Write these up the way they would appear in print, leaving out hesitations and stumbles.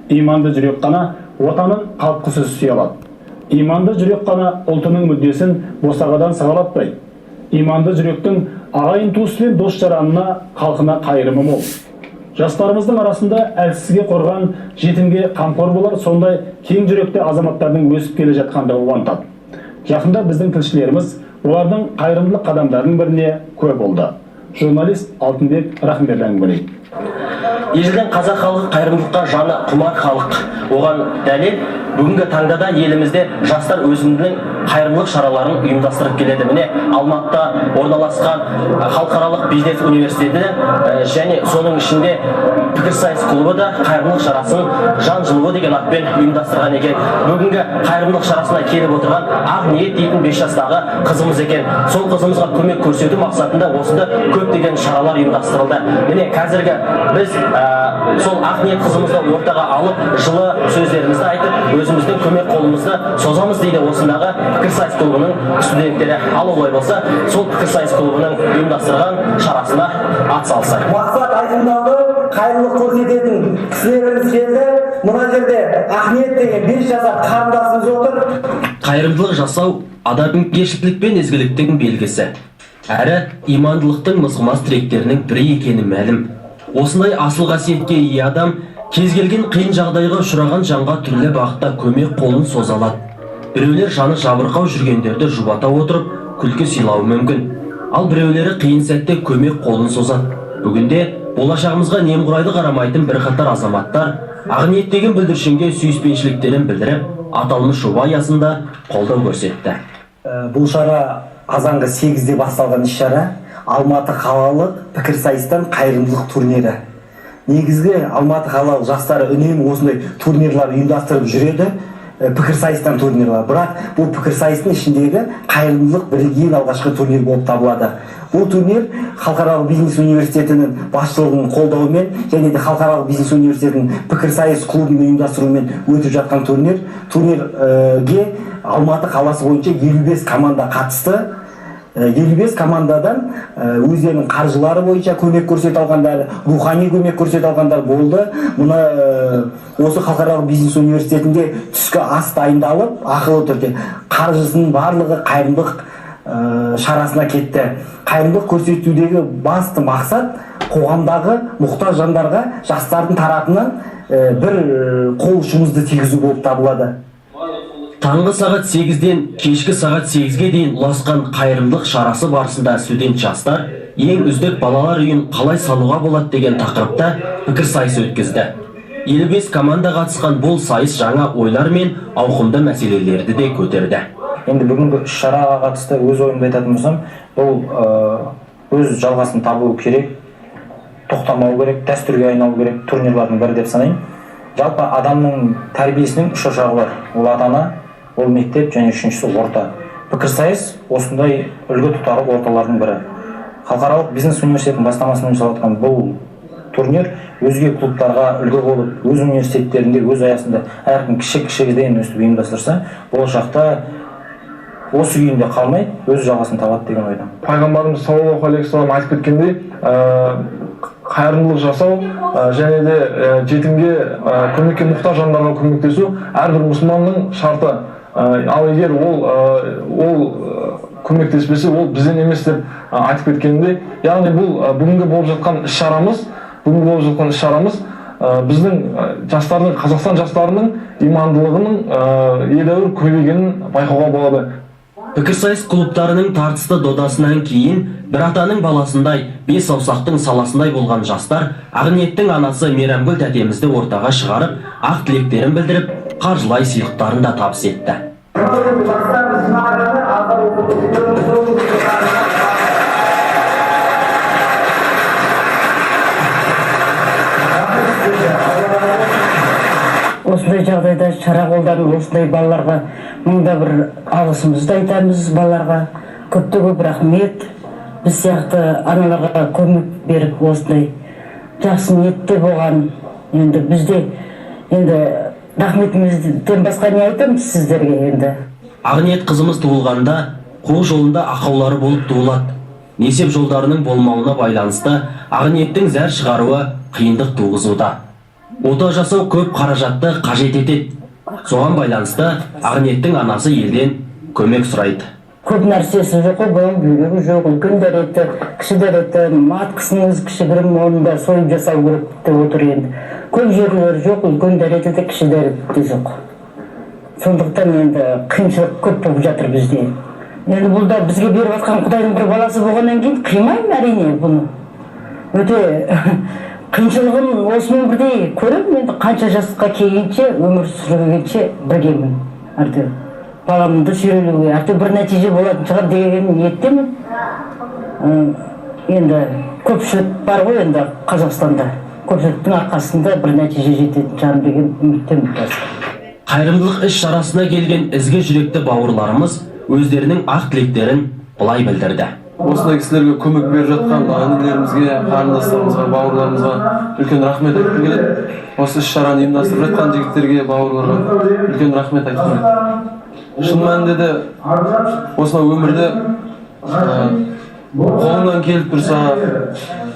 иманды жүрек қана отанын қалтқысыз сүйе алады. Иманды жүрек қана ұлтының мүддесін босағадан сығалатпайды. Иманды жүректің ағайын туыс пен дос жаранына, халқына қайырымы мол. Жастарымыздың арасында әлсізге қорған, жетімге қамқор болар сондай кең жүректі азаматтардың өсіп келе жатқандығы қуантады. Жақында біздің тілшілеріміз олардың қайырымдылық қадамдарының біріне куә болды. Журналист Алтынбек Рахымберді әңгімелейді. Ежелден қазақ халқы қайырымдылыққа жаны құмар халық. Оған дәлел бүгінгі таңда да елімізде жастар өзінің қайырымдылық шараларын ұйымдастырып келеді. Міне Алматыда орналасқан халықаралық бизнес университеті және соның ішінде пікірсайыс клубы да қайырымдылық шарасын жан жылуы деген атпен ұйымдастырған екен. Бүгінгі қайырымдылық шарасына келіп отырған Ақ ниет дейтін 5 жастағы қызымыз екен. Сол қызымызға көмек көрсету мақсатында осында көптеген шаралар ұйымдастырылды. Міне қазіргі біз сол Ақ ниет қызымызды ортаға алып, жылы сөздерімізді айтып, өзіміздің көмек қолымызды созамыз дейді осындағы пікірсайыс клубының студенттері. Ал олай болса, сол пікірсайыс клубының ұйымдастырған шарасына атсалысайық. Мақсат айқындалды, қайырымдылық көрсететін кісілеріміз келді. Мына жерде Ақ ниет деген 5 жасар қарындасымыз отыр. Қайырымдылық жасау адамгершілік пен ізгіліктің белгісі. Әрі имандылықтың мызғымас тіректерінің бірі екені мәлім. Осындай асыл қасиетке ие адам кез келген қиын жағдайға ұшыраған жанға түрлі бағытта көмек қолын соза алады. Біреулер жаны жабырқау жүргендерді жұбата отырып күлкі сыйлауы мүмкін. Ал біреулері қиын сәтте көмек қолын созады. Бүгінде болашағымызға немқұрайды қарамайтын бірқатар азаматтар Ақ ниет деген бүлдіршінге сүйіспеншіліктерін білдіріп, аталмыш жоба аясында қолдау көрсетті. Бұл шара азанғы 8-де басталған іс-шара Алматы қалалық пікірсайыстан қайырымдылық турнирі. Негізгі Алматы қалалық жастары үнемі осындай турнирлар ұйымдастырып жүреді, пікірсайыстан турнирлар. Бірақ бұл пікірсайыстың ішіндегі қайырымдылық бірегей алғашқы турнир болып табылады. Бұл турнир халықаралық бизнес университетінің басшылығының қолдауымен және де халықаралық бизнес университетінің пікірсайыс клубының ұйымдастыруымен өтіп жатқан турнир. Турнирге Алматы қаласы бойынша 55 команда қатысты. 55 командадан өздерінің қаржылары бойынша көмек көрсете алғандар, рухани көмек көрсете алғандар болды. Мұны осы халықаралық бизнес университетінде түскі ас дайындалып, ақылы түрде қаржысының барлығы қайырымдылық шарасына кетті. Қайырымдылық көрсетудегі басты мақсат қоғамдағы мұқтаж жандарға жастардың тарапынан бір қол ұшымызды тигізу болып табылады. Таңғы сағат 8-ден кешкі сағат 8-ге дейін ұласқан қайырымдылық шарасы барысында студент жастар ең үздік балалар үйін қалай салуға болады деген тақырыпта пікірсайыс өткізді. 55 команда қатысқан бұл сайыс жаңа ойлар мен ауқымды мәселелерді де көтерді. Енді бүгінгі шараға қатысты өз ойымды айтатын болсам, бұл өз жалғасын табуы керек, тоқтамау керек, дәстүрге айналу керек, турнирлардың бірі деп санаймын. Жалпы адамның тәрбиесінің 3 ошағы бар. Ол ата-ана, ол мектеп және үшіншісі орта. Пікірсайыс осындай үлгі тұтар орталардың бірі. Халықаралық бизнес университетінің бастамасымен жасалған бұл турнир өзге клубтарға үлгі болып, өз университеттерінде, өз аясында әркім кіші-кішіден өстіп ұйымдастырса, болашақта осы күйінде қалмай, өз жалғасын табады деген ойдамын. Пайғамбарымыз саллаллаху алейхи вассалам айтып кеткендей, қайырымдылық жасау және де жетімге, көмекке мұқтаж жандарға көмектесу әрбір мұсылманның шарты. Ал егер ол көмектеспесе, ол бізден емес деп айтып кеткенде, яғни бұл бүгінгі болып жатқан іс-шарамыз біздің жастардың, Қазақстан жастарының имандылығының едәуір көбейгенін байқауға болады. Пікірсайыс клубтарының тартысты додасынан кейін бір атаның баласындай, 5 саусақтың саласындай болған жастар Ақ ниеттің анасы Мейрамгүл тәтемізді ортаға шығарып, ақ тілектерін білдіріп, қаржылай сыйлықтарын да табыс етті. Осындай жағдайда шара қолданып, осындай балаларға мыңда бір алғысымызды айтамыз. Балаларға көп рахмет. Біз сияқты аналарға көмек беріп, осындай жақсы ниетте болған. Енді бізде рахметімізден басқа не айтамыз сіздерге енді. Ақ ниет қызымыз туылғанда қол жолында ақаулары болып туылады. Несеп жолдарының болмауына байланысты Ақ ниеттің зәр шығаруы қиындық туғызуда. Ота жасау көп қаражатты қажет етеді. Соған байланысты Ақниеттің анасы елден көмек сұрайды. Көп нәрсесі жоқ қой, бұның бүйрегі жоқ, үлкен дәреті, кіші дәреті, маткасының өзі кішігірім, оны да сойып жасау керек деп отыр енді. Көп жерлері жоқ, үлкен дәреті де кіші дәреті де жоқ. Сондықтан енді қиыншылық көп болып жатыр бізде. Енді бұл да бізге беріп жатқан Құдайдың бір баласы болғаннан кейін қимаймын әрине бұны. Өте қиыншылығын осымен бірдей көремін, енді қанша жасқа келгенше, өмір сүргенше біргемін. Әйтеуір баламды сүйрелеуге, әйтеуір бір нәтиже болатын шығар деген ниеттемін. Енді көпшілік бар ғой енді Қазақстанда. Көпшіліктің арқасында бір нәтиже жететін шығар деген үміттемін. Қайырымдылық іс шарасына келген ізгі жүректі бауырларымыз өздерінің ақ тілектерін былай білдірді. Осындай кісілерге көмек беріп жатқан інілерімізге, қарындастарымызға, бауырларымызға үлкен рахмет айтқым келеді. Осы іс шараны ұйымдастырып жатқан жігіттерге, бауырларға үлкен рахмет айтқым келеді. Шын мәнінде де осынау өмірде қолынан келіп тұрса,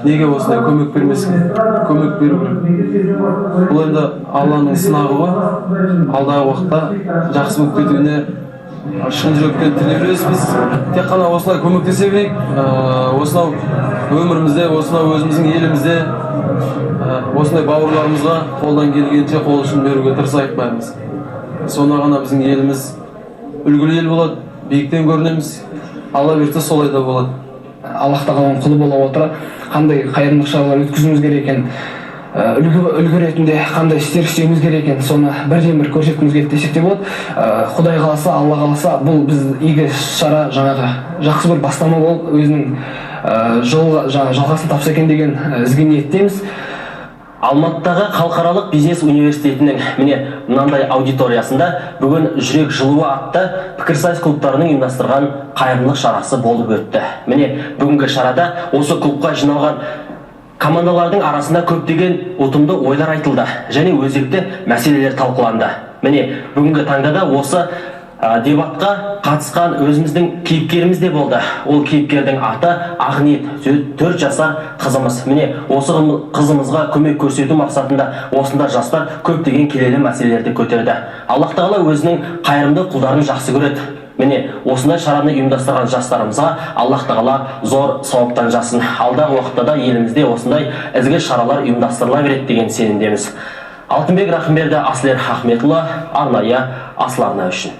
неге осындай көмек бермеске? Көмек беру керек. Бұл енді Алланың сынағы ғой. Алдағы уақытта жақсы болып кетуіне шын жүректен тілеулес біз. Тек қана осылай көмектесе берейік. Осынау өмірімізде, осынау өзіміздің елімізде осындай бауырларымызға қолдан келгенше қол ұшын беруге тырысайық бәріміз. Сонда ғана біздің еліміз үлгілі ел болады, биіктен көрінеміз. Алла берсе солай да болады. Аллах тағаланың құлы бола отыра қандай қайырымдылық шаралар өткізуіміз керек екен, үлгі ретінде қандай істер істеуіміз керек екен, соны бірден бір көрсеткіміз келді десек те болады. Құдай қаласа, Алла қаласа, бұл біз игі шара жаңағы жақсы бір бастама болып өзінің жалғасын тапса екен деген ізгі ниеттеміз. Алматыдағы халықаралық бизнес университетінің міне мынандай аудиториясында бүгін жүрек жылуы атты пікірсайыс клубтарының ұйымдастырған қайырымдылық шарасы болып өтті. Міне бүгінгі шарада осы клубқа жиналған командалардың арасында көптеген ұтымды ойлар айтылды және өзекті мәселелер талқыланды. Міне бүгінгі таңда да осы дебатқа қатысқан өзіміздің кейіпкеріміз де болды. Ол кейіпкердің аты Ақниет, 4 жасар қызымыз. Міне осы қызымызға көмек көрсету мақсатында осында жастар көптеген келелі мәселелерді көтерді. Аллах тағала өзінің қайырымды құлдарын жақсы көреді. Міне осындай шараны ұйымдастырған жастарымызға Аллах тағала зор сауаптан жасын. Алдағы уақытта да елімізде осындай ізгі шаралар ұйымдастырыла береді деген сенімдеміз. Алтынбек Рахымберді, Аслер Ахметұлы, арнайы Асларна үшін.